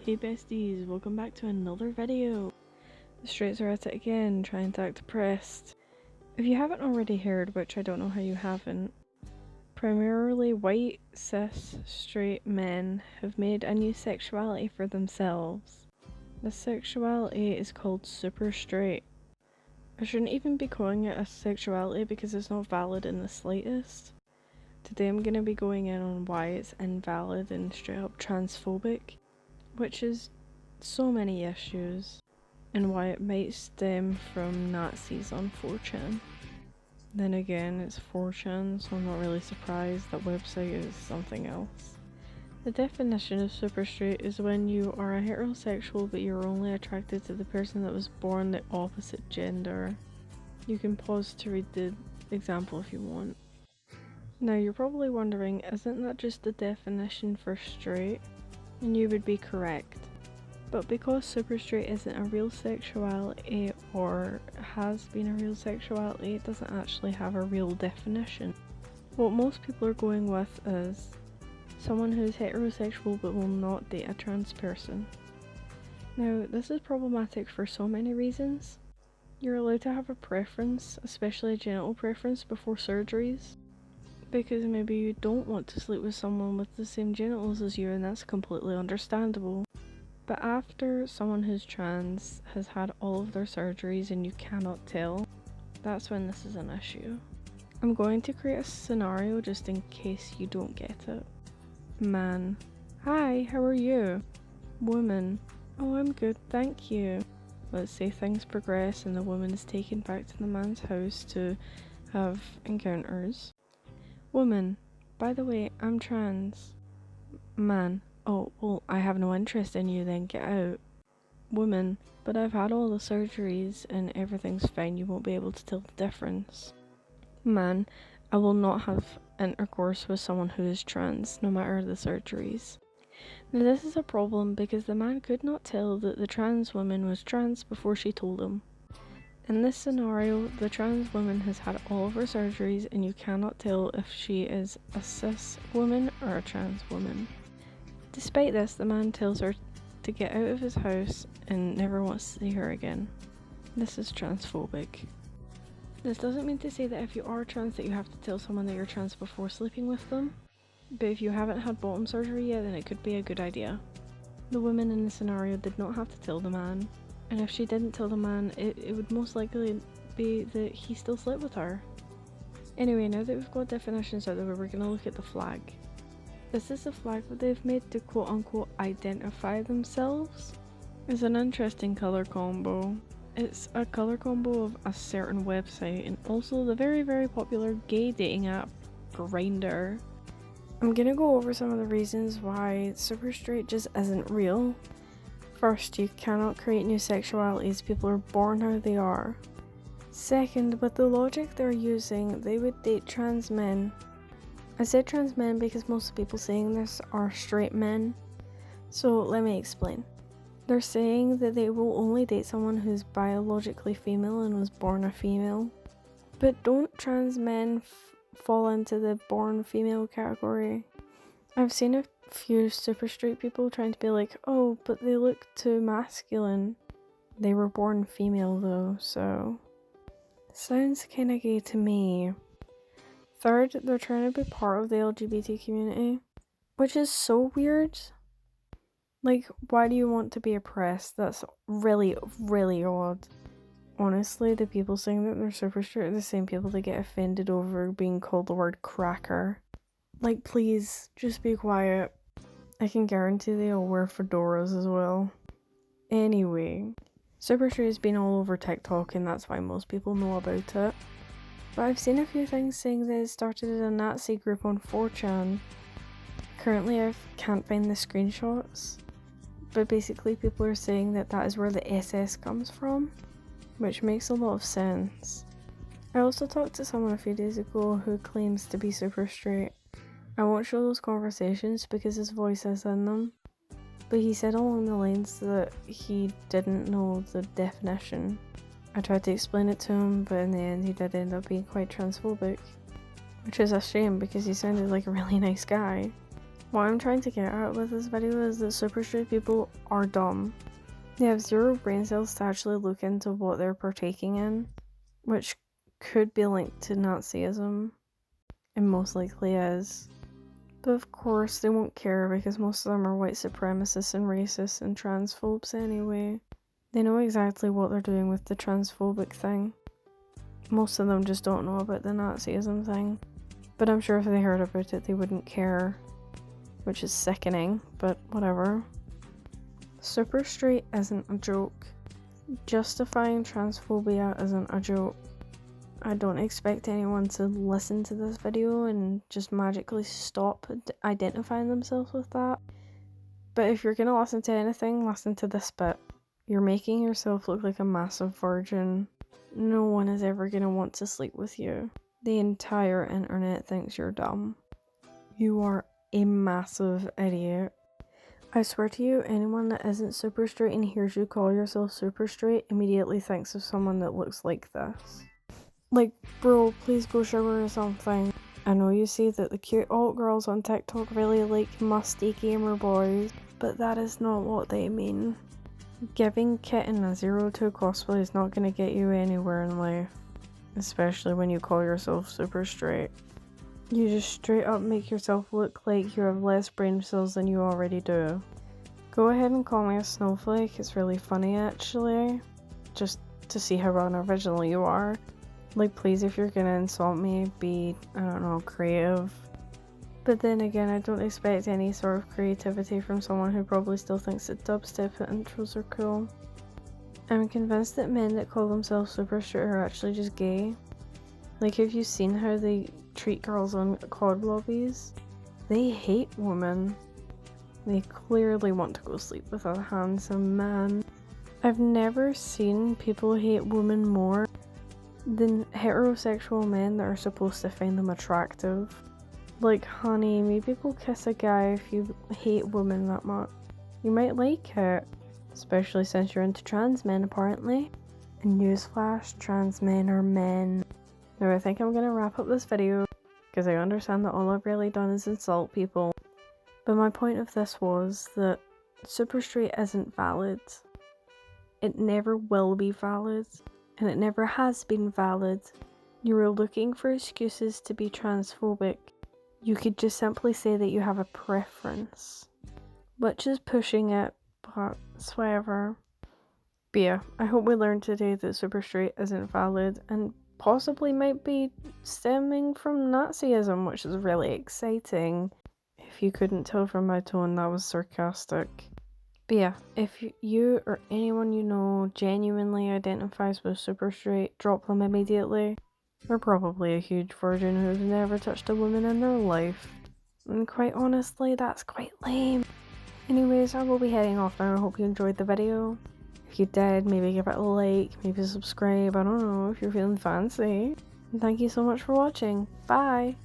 Hey besties, welcome back to another video. The straights are at it again, trying to act depressed. If you haven't already heard, which I don't know how you haven't, primarily white, cis, straight men have made a new sexuality for themselves. This sexuality is called super straight. I shouldn't even be calling it a sexuality because it's not valid in the slightest. Today I'm going to be going in on why it's invalid and straight up transphobic, which is so many issues, and why it might stem from Nazis on 4chan. Then again, it's 4chan, so I'm not really surprised. That website is something else. The definition of super straight is when you are a heterosexual but you're only attracted to the person that was born the opposite gender. You can pause to read the example if you want. Now you're probably wondering, isn't that just the definition for straight? And you would be correct. But because super straight isn't a real sexuality or has been a real sexuality, it doesn't actually have a real definition. What most people are going with is someone who is heterosexual but will not date a trans person. Now this is problematic for so many reasons. You're allowed to have a preference, especially a genital preference, before surgeries. Because maybe you don't want to sleep with someone with the same genitals as you, and that's completely understandable. But after someone who's trans has had all of their surgeries and you cannot tell, that's when this is an issue. I'm going to create a scenario just in case you don't get it. Man: hi, how are you? Woman: oh, I'm good, thank you. Let's say things progress and the woman is taken back to the man's house to have encounters. Woman: by the way, I'm trans. Man: oh, well, I have no interest in you then, get out. Woman: but I've had all the surgeries and everything's fine, you won't be able to tell the difference. Man: I will not have intercourse with someone who is trans, no matter the surgeries. Now this is a problem because the man could not tell that the trans woman was trans before she told him. In this scenario, the trans woman has had all of her surgeries and you cannot tell if she is a cis woman or a trans woman. Despite this, the man tells her to get out of his house and never wants to see her again. This is transphobic. This doesn't mean to say that if you are trans that you have to tell someone that you're trans before sleeping with them, but if you haven't had bottom surgery yet, then it could be a good idea. The woman in the scenario did not have to tell the man, and if she didn't tell the man, it would most likely be that he still slept with her. Anyway, now that we've got definitions out of the way, we're going to look at the flag. This is the flag that they've made to quote unquote identify themselves. It's an interesting colour combo. It's a colour combo of a certain website and also the very popular gay dating app, Grindr. I'm gonna go over some of the reasons why super straight just isn't real. First, you cannot create new sexualities, people are born how they are. Second, with the logic they're using, they would date trans men. I said trans men because most people saying this are straight men. So let me explain. They're saying that they will only date someone who's biologically female and was born a female. But don't trans men fall into the born female category? I've seen a few super straight people trying to be like, oh, but they look too masculine. They were born female though, so sounds kinda gay to me. Third, they're trying to be part of the LGBT community, which is so weird. Like, why do you want to be oppressed? That's really odd. Honestly, the people saying that they're super straight are the same people that get offended over being called the word cracker. Like, please, just be quiet. I can guarantee they all wear fedoras as well. Anyway, super straight has been all over TikTok and that's why most people know about it. But I've seen a few things saying that it started as a Nazi group on 4chan. Currently I can't find the screenshots, but basically people are saying that that is where the SS comes from, which makes a lot of sense. I also talked to someone a few days ago who claims to be super straight. I won't show those conversations because his voice is in them, but he said along the lines that he didn't know the definition. I tried to explain it to him, but in the end he did end up being quite transphobic, which is a shame because he sounded like a really nice guy. What I'm trying to get at with this video is that super straight people are dumb. They have zero brain cells to actually look into what they're partaking in, which could be linked to Nazism, and most likely is. But of course they won't care because most of them are white supremacists and racists and transphobes anyway. They know exactly what they're doing with the transphobic thing. Most of them just don't know about the Nazism thing. But I'm sure if they heard about it they wouldn't care. Which is sickening, but whatever. Super straight isn't a joke. Justifying transphobia isn't a joke. I don't expect anyone to listen to this video and just magically stop identifying themselves with that. But if you're gonna listen to anything, listen to this bit. You're making yourself look like a massive virgin. No one is ever gonna want to sleep with you. The entire internet thinks you're dumb. You are a massive idiot. I swear to you, anyone that isn't super straight and hears you call yourself super straight immediately thinks of someone that looks like this. Like, bro, please go shower or something. I know you see that the cute alt girls on TikTok really like musty gamer boys, but that is not what they mean. Giving Kitten a 0-2 cosplay is not going to get you anywhere in life, especially when you call yourself super straight. You just straight up make yourself look like you have less brain cells than you already do. Go ahead and call me a snowflake, it's really funny actually, just to see how unoriginal you are. Like, please, if you're gonna insult me, be, I don't know, creative. But then again, I don't expect any sort of creativity from someone who probably still thinks that dubstep intros are cool. I'm convinced that men that call themselves super straight are actually just gay. Like, have you seen how they treat girls on COD lobbies? They hate women. They clearly want to go sleep with a handsome man. I've never seen people hate women more than heterosexual men that are supposed to find them attractive. Like, honey, maybe go kiss a guy if you hate women that much. You might like it. Especially since you're into trans men, apparently. And newsflash, trans men are men. Now I think I'm gonna wrap up this video, because I understand that all I've really done is insult people. But my point of this was that super straight isn't valid. It never will be valid. And it never has been valid. You were looking for excuses to be transphobic. You could just simply say that you have a preference. Which is pushing it, but it's whatever. But yeah, I hope we learned today that super straight isn't valid and possibly might be stemming from Nazism, which is really exciting. If you couldn't tell from my tone, that was sarcastic. But yeah, if you or anyone you know genuinely identifies with super straight, drop them immediately. They're probably a huge virgin who's never touched a woman in their life. And quite honestly, that's quite lame. Anyways, I will be heading off now. I hope you enjoyed the video. If you did, maybe give it a like, maybe subscribe, I don't know, if you're feeling fancy. And thank you so much for watching. Bye!